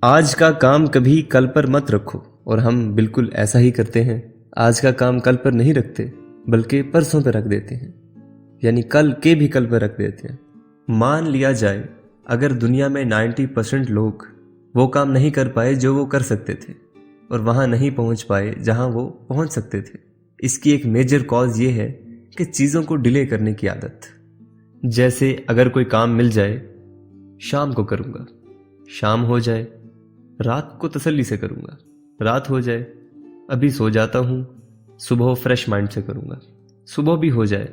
आज का काम कभी कल पर मत रखो, और हम बिल्कुल ऐसा ही करते हैं। आज का काम कल पर नहीं रखते बल्कि परसों पर रख देते हैं, यानी कल के भी कल पर रख देते हैं। मान लिया जाए अगर दुनिया में 90% लोग वो काम नहीं कर पाए जो वो कर सकते थे, और वहां नहीं पहुंच पाए जहां वो पहुंच सकते थे। इसकी एक मेजर कॉज ये है कि चीज़ों को डिले करने की आदत। जैसे अगर कोई काम मिल जाए, शाम को करूँगा, शाम हो जाए, रात को तसल्ली से करूँगा, रात हो जाए, अभी सो जाता हूँ, सुबह फ्रेश माइंड से करूँगा, सुबह भी हो जाए,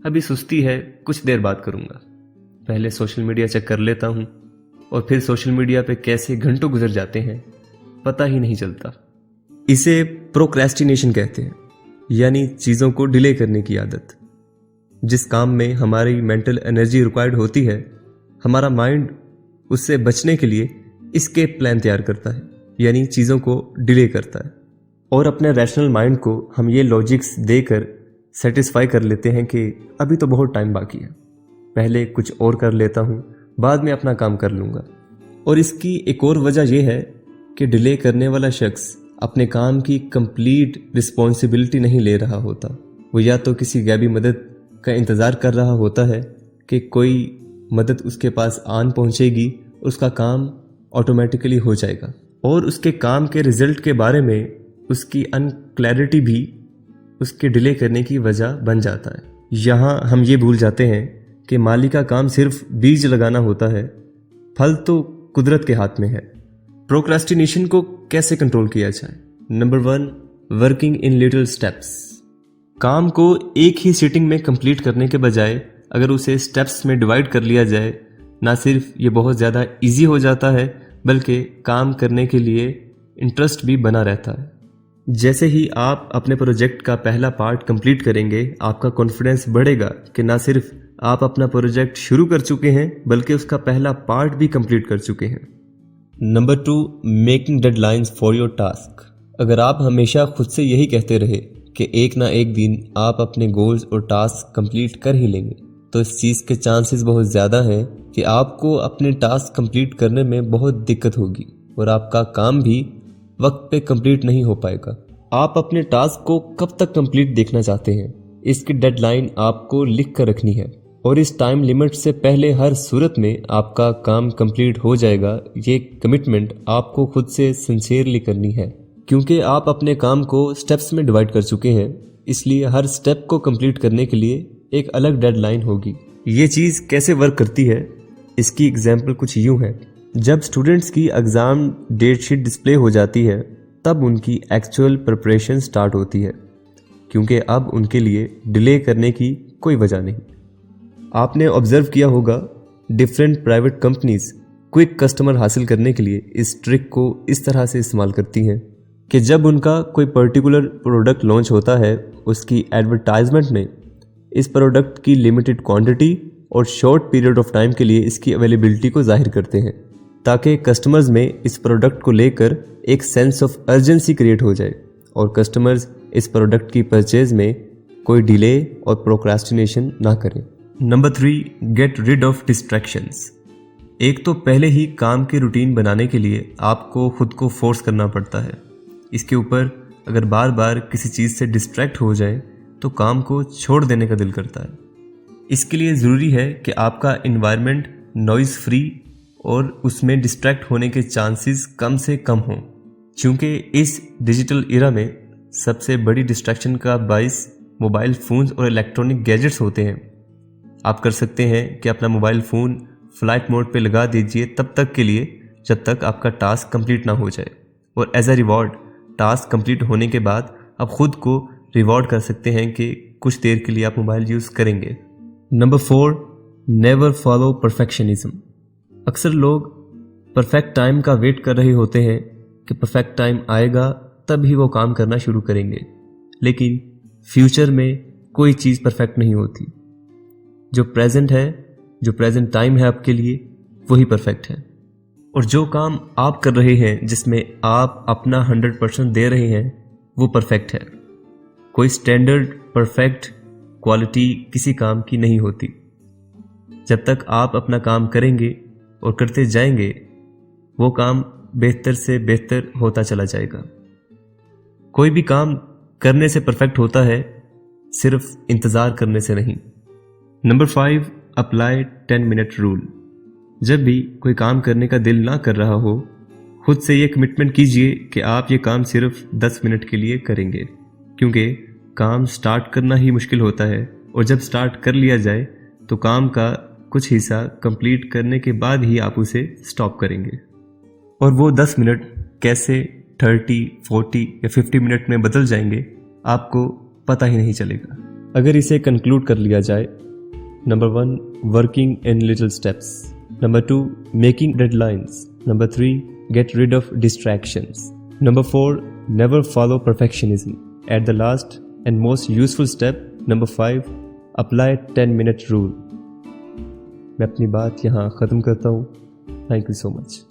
अभी सुस्ती है, कुछ देर बाद करूँगा। पहले सोशल मीडिया चेक कर लेता हूँ, और फिर सोशल मीडिया पे कैसे घंटों गुजर जाते हैं पता ही नहीं चलता। इसे प्रोक्रेस्टिनेशन कहते हैं, यानी चीज़ों को डिले करने की आदत। जिस काम में हमारी मेंटल एनर्जी रिक्वायर्ड होती है, हमारा माइंड उससे बचने के लिए एस्केप प्लान तैयार करता है, यानी चीज़ों को डिले करता है। और अपने रैशनल माइंड को हम ये लॉजिक्स देकर सेटिस्फाई कर लेते हैं कि अभी तो बहुत टाइम बाकी है, पहले कुछ और कर लेता हूँ, बाद में अपना काम कर लूँगा। और इसकी एक और वजह यह है कि डिले करने वाला शख्स अपने काम की कंप्लीट रिस्पॉन्सिबिलिटी नहीं ले रहा होता। वो या तो किसी गैबी मदद का इंतज़ार कर रहा होता है कि कोई मदद उसके पास आन पहुंचेगी, उसका काम ऑटोमेटिकली हो जाएगा, और उसके काम के रिजल्ट के बारे में उसकी अनक्लैरिटी भी उसके डिले करने की वजह बन जाता है। यहाँ हम ये भूल जाते हैं कि माली का काम सिर्फ बीज लगाना होता है, फल तो कुदरत के हाथ में है। प्रोक्रेस्टिनेशन को कैसे कंट्रोल किया जाए? Number 1, working in little steps. काम को एक ही सिटिंग में कंप्लीट करने के बजाय अगर उसे स्टेप्स में डिवाइड कर लिया जाए, ना सिर्फ ये बहुत ज़्यादा इजी हो जाता है बल्कि काम करने के लिए इंटरेस्ट भी बना रहता है। जैसे ही आप अपने प्रोजेक्ट का पहला पार्ट कंप्लीट करेंगे, आपका कॉन्फिडेंस बढ़ेगा कि ना सिर्फ आप अपना प्रोजेक्ट शुरू कर चुके हैं बल्कि उसका पहला पार्ट भी कंप्लीट कर चुके हैं। Number 2, making deadlines for your task. अगर आप हमेशा खुद से यही कहते रहे कि एक ना एक दिन आप अपने गोल्स और टास्क कंप्लीट कर ही लेंगे, तो इस चीज़ के चांसेस बहुत ज़्यादा हैं कि आपको अपने टास्क कंप्लीट करने में बहुत दिक्कत होगी और आपका काम भी वक्त पे कंप्लीट नहीं हो पाएगा। आप अपने टास्क को कब तक कंप्लीट देखना चाहते हैं, इसकी डेडलाइन आपको लिख कर रखनी है, और इस टाइम लिमिट से पहले हर सूरत में आपका काम कंप्लीट हो जाएगा। ये कमिटमेंट आपको खुद से सिंसियरली करनी है, क्योंकि आप अपने काम को स्टेप्स में डिवाइड कर चुके हैं, इसलिए हर स्टेप को कंप्लीट करने के लिए एक अलग डेडलाइन होगी। ये चीज़ कैसे वर्क करती है, इसकी एग्जाम्पल कुछ यूँ है। जब स्टूडेंट्स की एग्ज़ाम डेट शीट डिस्प्ले हो जाती है, तब उनकी एक्चुअल प्रिपरेशन स्टार्ट होती है, क्योंकि अब उनके लिए डिले करने की कोई वजह नहीं। आपने ऑब्जर्व किया होगा, different private companies quick customer हासिल करने के लिए इस ट्रिक को इस तरह से इस्तेमाल करती हैं कि जब उनका कोई पर्टिकुलर प्रोडक्ट लॉन्च होता है, उसकी एडवर्टाइजमेंट में इस प्रोडक्ट की लिमिटेड क्वांटिटी और शॉर्ट पीरियड ऑफ टाइम के लिए इसकी अवेलेबिलिटी को जाहिर करते हैं, ताकि कस्टमर्स में इस प्रोडक्ट को लेकर एक सेंस ऑफ अर्जेंसी क्रिएट हो जाए और कस्टमर्स इस प्रोडक्ट की परचेज में कोई डिले और प्रोक्रेस्टिनेशन ना करें। Number 3, get rid of distractions. एक तो पहले ही काम की रूटीन बनाने के लिए आपको खुद को फोर्स करना पड़ता है। इसके ऊपर अगर बार बार किसी चीज़ से डिस्ट्रैक्ट हो जाए तो काम को छोड़ देने का दिल करता है। इसके लिए ज़रूरी है कि आपका इन्वायरमेंट नॉइज़ फ्री और उसमें डिस्ट्रैक्ट होने के चांसेस कम से कम हों, क्योंकि इस डिजिटल इरा में सबसे बड़ी डिस्ट्रैक्शन का बाइस मोबाइल फ़ोन्स और इलेक्ट्रॉनिक गैजेट्स होते हैं। आप कर सकते हैं कि अपना मोबाइल फ़ोन फ्लाइट मोड पे लगा दीजिए तब तक के लिए जब तक आपका टास्क कंप्लीट ना हो जाए, और as a reward task complete होने के बाद आप खुद को रिवॉर्ड कर सकते हैं कि कुछ देर के लिए आप मोबाइल यूज़ करेंगे। Number 4, never follow perfectionism. अक्सर लोग परफेक्ट टाइम का वेट कर रहे होते हैं कि परफेक्ट टाइम आएगा तब ही वो काम करना शुरू करेंगे, लेकिन फ्यूचर में कोई चीज़ परफेक्ट नहीं होती। जो प्रेजेंट है, जो प्रेजेंट टाइम है आपके लिए, वही परफेक्ट है। और जो काम आप कर रहे हैं, जिसमें आप अपना 100% दे रहे हैं, वो परफेक्ट है। कोई स्टैंडर्ड परफेक्ट क्वालिटी किसी काम की नहीं होती। जब तक आप अपना काम करेंगे और करते जाएंगे, वो काम बेहतर से बेहतर होता चला जाएगा। कोई भी काम करने से परफेक्ट होता है, सिर्फ इंतज़ार करने से नहीं। Number 5, apply 10 minute rule. जब भी कोई काम करने का दिल ना कर रहा हो, खुद से ये कमिटमेंट कीजिए कि आप ये काम सिर्फ 10 मिनट के लिए करेंगे, क्योंकि काम स्टार्ट करना ही मुश्किल होता है और जब स्टार्ट कर लिया जाए तो काम का कुछ हिस्सा कंप्लीट करने के बाद ही आप उसे स्टॉप करेंगे। और वो 10 मिनट कैसे 30, 40 या 50 मिनट में बदल जाएंगे आपको पता ही नहीं चलेगा। अगर इसे कंक्लूड कर लिया जाए, number 1, working in little steps. Number 2, making deadlines. Number 3, get rid of distractions. Number 4, never follow perfectionism. At the last and most useful step, number 5, apply 10-minute rule. मैं अपनी बात यहाँ ख़त्म करता हूँ। Thank you so much.